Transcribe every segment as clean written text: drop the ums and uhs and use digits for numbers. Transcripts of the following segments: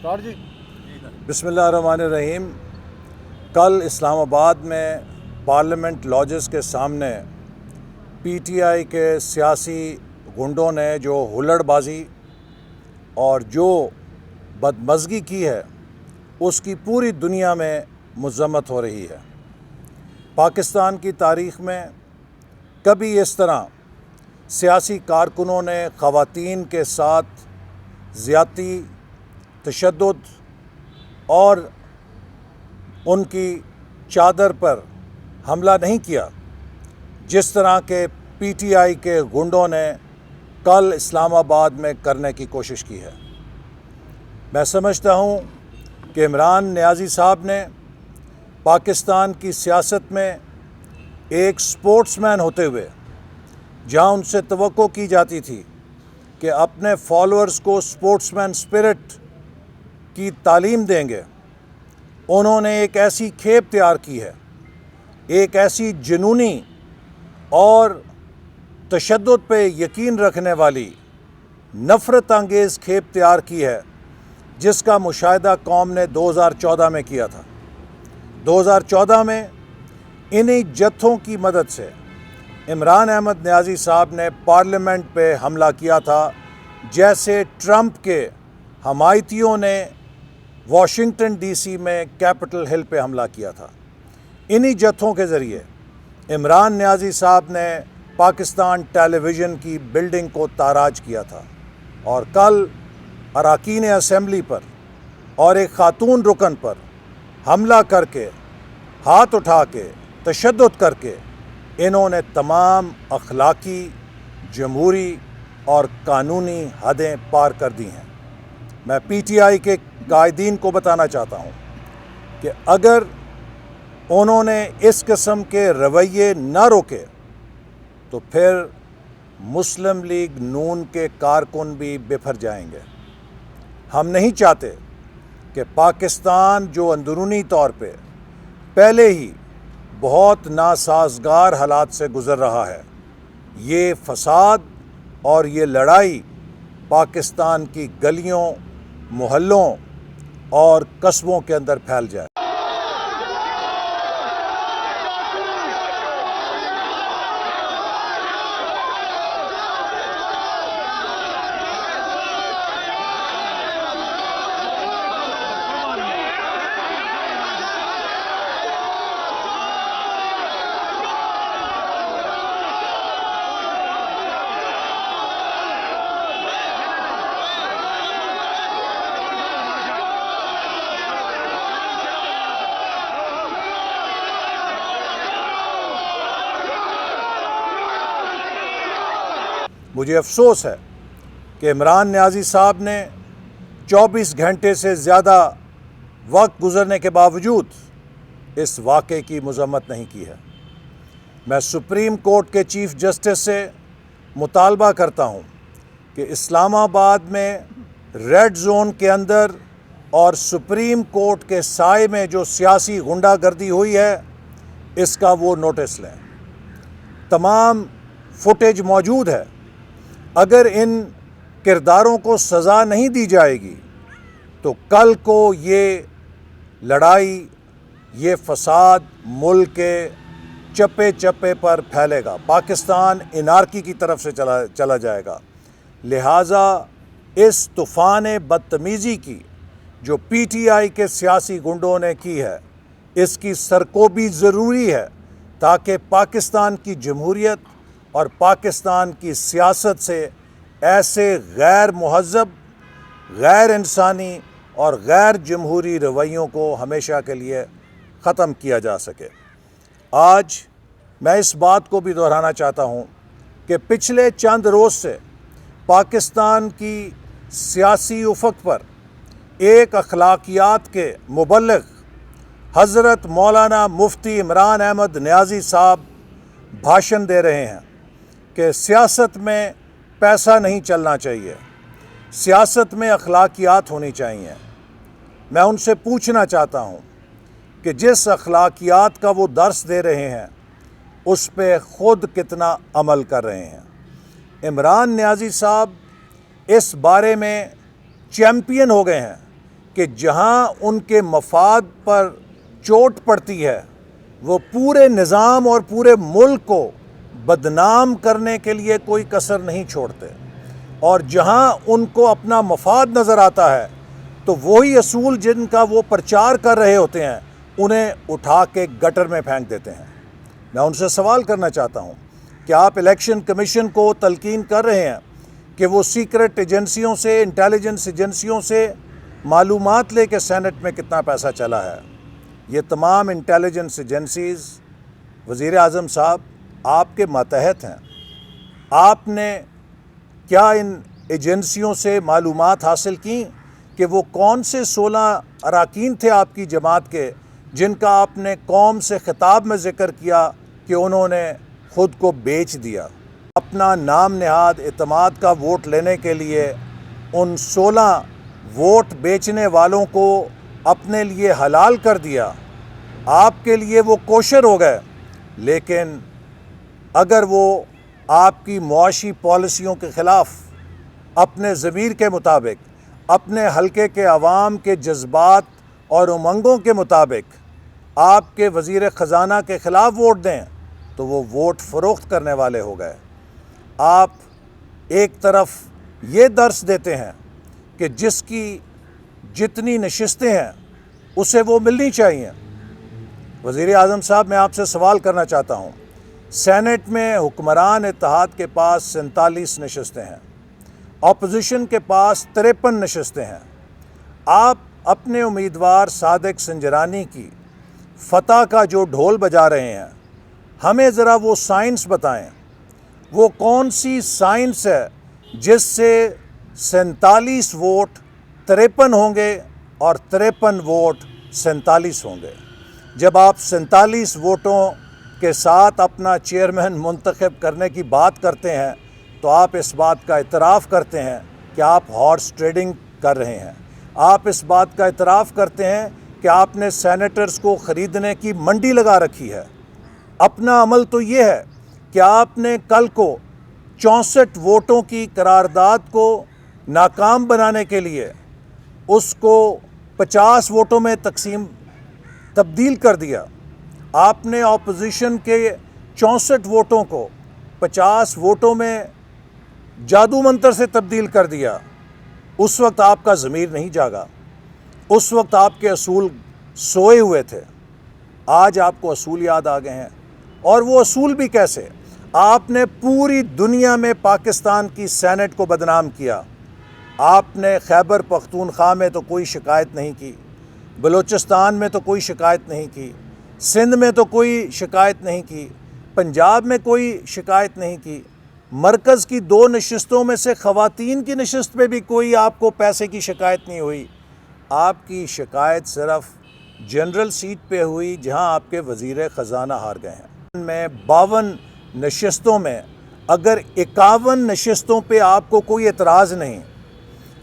بسم اللہ الرحمن الرحیم۔ کل اسلام آباد میں پارلیمنٹ لاجز کے سامنے پی ٹی آئی کے سیاسی گنڈوں نے جو ہلڑ بازی اور جو بدمزگی کی ہے اس کی پوری دنیا میں مذمت ہو رہی ہے۔ پاکستان کی تاریخ میں کبھی اس طرح سیاسی کارکنوں نے خواتین کے ساتھ زیادتی، تشدد اور ان کی چادر پر حملہ نہیں کیا جس طرح کے پی ٹی آئی کے گنڈوں نے کل اسلام آباد میں کرنے کی کوشش کی ہے۔ میں سمجھتا ہوں کہ عمران نیازی صاحب نے پاکستان کی سیاست میں ایک سپورٹس مین ہوتے ہوئے، جہاں ان سے توقع کی جاتی تھی کہ اپنے فالوورز کو سپورٹس مین اسپرٹ کی تعلیم دیں گے، انہوں نے ایک ایسی کھیپ تیار کی ہے، ایک ایسی جنونی اور تشدد پہ یقین رکھنے والی نفرت انگیز کھیپ تیار کی ہے جس کا مشاہدہ قوم نے 2014 میں کیا تھا۔ 2014 میں انہی جتھوں کی مدد سے عمران احمد نیازی صاحب نے پارلیمنٹ پہ حملہ کیا تھا، جیسے ٹرمپ کے حمایتیوں نے واشنگٹن ڈی سی میں کیپٹل ہل پہ حملہ کیا تھا۔ انہی جتھوں کے ذریعے عمران نیازی صاحب نے پاکستان ٹیلی ویژن کی بلڈنگ کو تاراج کیا تھا، اور کل اراکین اسمبلی پر اور ایک خاتون رکن پر حملہ کر کے، ہاتھ اٹھا کے، تشدد کر کے انہوں نے تمام اخلاقی، جمہوری اور قانونی حدیں پار کر دی ہیں۔ میں پی ٹی آئی کے قائدین کو بتانا چاہتا ہوں کہ اگر انہوں نے اس قسم کے رویے نہ روکے تو پھر مسلم لیگ نون کے کارکن بھی بفر جائیں گے۔ ہم نہیں چاہتے کہ پاکستان جو اندرونی طور پہ پہلے ہی بہت ناسازگار حالات سے گزر رہا ہے، یہ فساد اور یہ لڑائی پاکستان کی گلیوں، محلوں اور قصبوں کے اندر پھیل جائے۔ مجھے افسوس ہے کہ عمران نیازی صاحب نے 24 گھنٹے سے زیادہ وقت گزرنے کے باوجود اس واقعے کی مذمت نہیں کی ہے۔ میں سپریم کورٹ کے چیف جسٹس سے مطالبہ کرتا ہوں کہ اسلام آباد میں ریڈ زون کے اندر اور سپریم کورٹ کے سائے میں جو سیاسی غنڈہ گردی ہوئی ہے اس کا وہ نوٹس لیں۔ تمام فوٹیج موجود ہے۔ اگر ان کرداروں کو سزا نہیں دی جائے گی تو کل کو یہ لڑائی، یہ فساد ملک کے چپے چپے پر پھیلے گا، پاکستان انارکی کی طرف سے چلا جائے گا۔ لہٰذا اس طوفان بدتمیزی کی جو پی ٹی آئی کے سیاسی گنڈوں نے کی ہے، اس کی سرکوبی ضروری ہے تاکہ پاکستان کی جمہوریت اور پاکستان کی سیاست سے ایسے غیر مہذب، غیر انسانی اور غیر جمہوری رویوں کو ہمیشہ کے لیے ختم کیا جا سکے۔ آج میں اس بات کو بھی دہرانا چاہتا ہوں کہ پچھلے چند روز سے پاکستان کی سیاسی افق پر ایک اخلاقیات کے مبلغ حضرت مولانا مفتی عمران احمد نیازی صاحب بھاشن دے رہے ہیں کہ سیاست میں پیسہ نہیں چلنا چاہیے، سیاست میں اخلاقیات ہونی چاہیے۔ میں ان سے پوچھنا چاہتا ہوں کہ جس اخلاقیات کا وہ درس دے رہے ہیں اس پہ خود کتنا عمل کر رہے ہیں۔ عمران نیازی صاحب اس بارے میں چیمپئن ہو گئے ہیں کہ جہاں ان کے مفاد پر چوٹ پڑتی ہے وہ پورے نظام اور پورے ملک کو بدنام کرنے کے لیے کوئی کسر نہیں چھوڑتے، اور جہاں ان کو اپنا مفاد نظر آتا ہے تو وہی اصول جن کا وہ پرچار کر رہے ہوتے ہیں انہیں اٹھا کے گٹر میں پھینک دیتے ہیں۔ میں ان سے سوال کرنا چاہتا ہوں کہ آپ الیکشن کمیشن کو تلقین کر رہے ہیں کہ وہ سیکرٹ ایجنسیوں سے، انٹیلیجنس ایجنسیوں سے معلومات لے کے سینٹ میں کتنا پیسہ چلا ہے۔ یہ تمام انٹیلیجنس ایجنسیز وزیر اعظم صاحب آپ کے ماتحت ہیں۔ آپ نے کیا ان ایجنسیوں سے معلومات حاصل کی کہ وہ کون سے 16 اراکین تھے آپ کی جماعت کے جن کا آپ نے قوم سے خطاب میں ذکر کیا کہ انہوں نے خود کو بیچ دیا؟ اپنا نام نہاد اعتماد کا ووٹ لینے کے لیے ان 16 ووٹ بیچنے والوں کو اپنے لیے حلال کر دیا۔ آپ کے لیے وہ کوشر ہو گئے، لیکن اگر وہ آپ کی معاشی پالیسیوں کے خلاف اپنے ضمیر کے مطابق، اپنے حلقے کے عوام کے جذبات اور امنگوں کے مطابق آپ کے وزیر خزانہ کے خلاف ووٹ دیں تو وہ ووٹ فروخت کرنے والے ہو گئے۔ آپ ایک طرف یہ درس دیتے ہیں کہ جس کی جتنی نشستیں ہیں اسے وہ ملنی چاہیے۔ وزیر اعظم صاحب، میں آپ سے سوال کرنا چاہتا ہوں، سینٹ میں حکمران اتحاد کے پاس 47 نشستیں ہیں، اپوزیشن کے پاس 53 نشستیں ہیں۔ آپ اپنے امیدوار صادق سنجرانی کی فتح کا جو ڈھول بجا رہے ہیں، ہمیں ذرا وہ سائنس بتائیں۔ وہ کون سی سائنس ہے جس سے 47 ووٹ 53 ہوں گے اور 53 ووٹ 47 ہوں گے؟ جب آپ 47 ووٹوں کے ساتھ اپنا چیئرمین منتخب کرنے کی بات کرتے ہیں تو آپ اس بات کا اعتراف کرتے ہیں کہ آپ ہارس ٹریڈنگ کر رہے ہیں۔ آپ اس بات کا اعتراف کرتے ہیں کہ آپ نے سینیٹرز کو خریدنے کی منڈی لگا رکھی ہے۔ اپنا عمل تو یہ ہے کہ آپ نے کل کو 64 ووٹوں کی قرارداد کو ناکام بنانے کے لیے اس کو 50 ووٹوں میں تبدیل کر دیا۔ آپ نے اپوزیشن کے 64 ووٹوں کو 50 ووٹوں میں جادو منتر سے تبدیل کر دیا۔ اس وقت آپ کا ضمیر نہیں جاگا، اس وقت آپ کے اصول سوئے ہوئے تھے۔ آج آپ کو اصول یاد آ گئے ہیں، اور وہ اصول بھی کیسے؟ آپ نے پوری دنیا میں پاکستان کی سینٹ کو بدنام کیا۔ آپ نے خیبر پختونخوا میں تو کوئی شکایت نہیں کی، بلوچستان میں تو کوئی شکایت نہیں کی، سندھ میں تو کوئی شکایت نہیں کی، پنجاب میں کوئی شکایت نہیں کی۔ مرکز کی 2 نشستوں میں سے خواتین کی نشست پہ بھی کوئی آپ کو پیسے کی شکایت نہیں ہوئی۔ آپ کی شکایت صرف جنرل سیٹ پہ ہوئی جہاں آپ کے وزیر خزانہ ہار گئے ہیں۔ میں 52 نشستوں میں اگر 51 نشستوں پہ آپ کو کوئی اعتراض نہیں،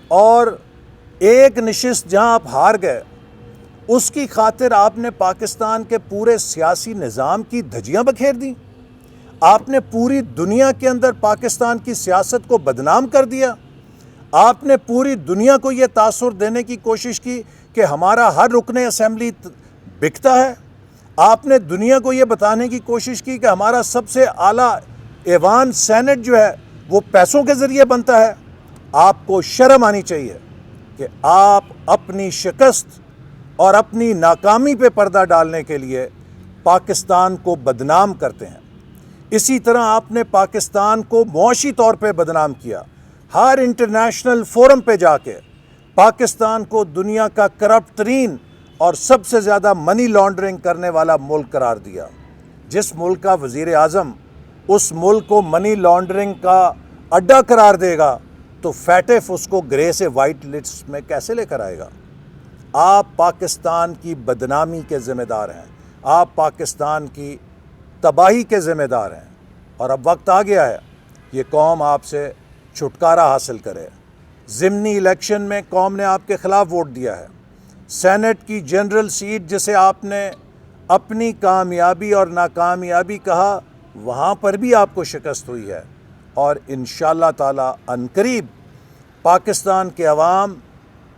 اور ایک نشست جہاں آپ ہار گئے اس کی خاطر آپ نے پاکستان کے پورے سیاسی نظام کی دھجیاں بکھیر دیں، آپ نے پوری دنیا کے اندر پاکستان کی سیاست کو بدنام کر دیا، آپ نے پوری دنیا کو یہ تاثر دینے کی کوشش کی کہ ہمارا ہر رکن اسمبلی بکتا ہے، آپ نے دنیا کو یہ بتانے کی کوشش کی کہ ہمارا سب سے اعلیٰ ایوان سینٹ جو ہے وہ پیسوں کے ذریعے بنتا ہے۔ آپ کو شرم آنی چاہیے کہ آپ اپنی شکست اور اپنی ناکامی پہ پردہ ڈالنے کے لیے پاکستان کو بدنام کرتے ہیں۔ اسی طرح آپ نے پاکستان کو معاشی طور پہ بدنام کیا، ہر انٹرنیشنل فورم پہ جا کے پاکستان کو دنیا کا کرپٹ ترین اور سب سے زیادہ منی لانڈرنگ کرنے والا ملک قرار دیا۔ جس ملک کا وزیر اعظم اس ملک کو منی لانڈرنگ کا اڈا قرار دے گا تو فیٹف اس کو گرے سے وائٹ لسٹ میں کیسے لے کر آئے گا؟ آپ پاکستان کی بدنامی کے ذمہ دار ہیں، آپ پاکستان کی تباہی کے ذمہ دار ہیں، اور اب وقت آ گیا ہے یہ قوم آپ سے چھٹکارا حاصل کرے۔ ضمنی الیکشن میں قوم نے آپ کے خلاف ووٹ دیا ہے۔ سینٹ کی جنرل سیٹ جسے آپ نے اپنی کامیابی اور ناکامیابی کہا، وہاں پر بھی آپ کو شکست ہوئی ہے، اور انشاءاللہ تعالی عنقریب پاکستان کے عوام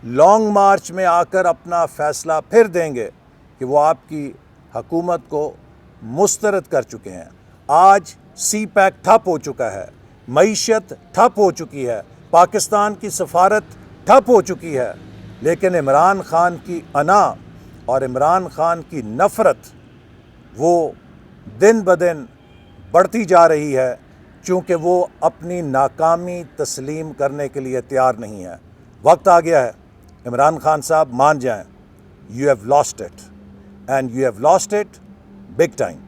لانگ مارچ میں آ کر اپنا فیصلہ پھر دیں گے کہ وہ آپ کی حکومت کو مسترد کر چکے ہیں۔ آج سی پیک ٹھپ ہو چکا ہے، معیشت ٹھپ ہو چکی ہے، پاکستان کی سفارت ٹھپ ہو چکی ہے، لیکن عمران خان کی انا اور عمران خان کی نفرت وہ دن بدن بڑھتی جا رہی ہے، چونکہ وہ اپنی ناکامی تسلیم کرنے کے لیے تیار نہیں ہے۔ وقت آ گیا ہے، عمران خان صاحب مان جائیں، you have lost it and you have lost it big time.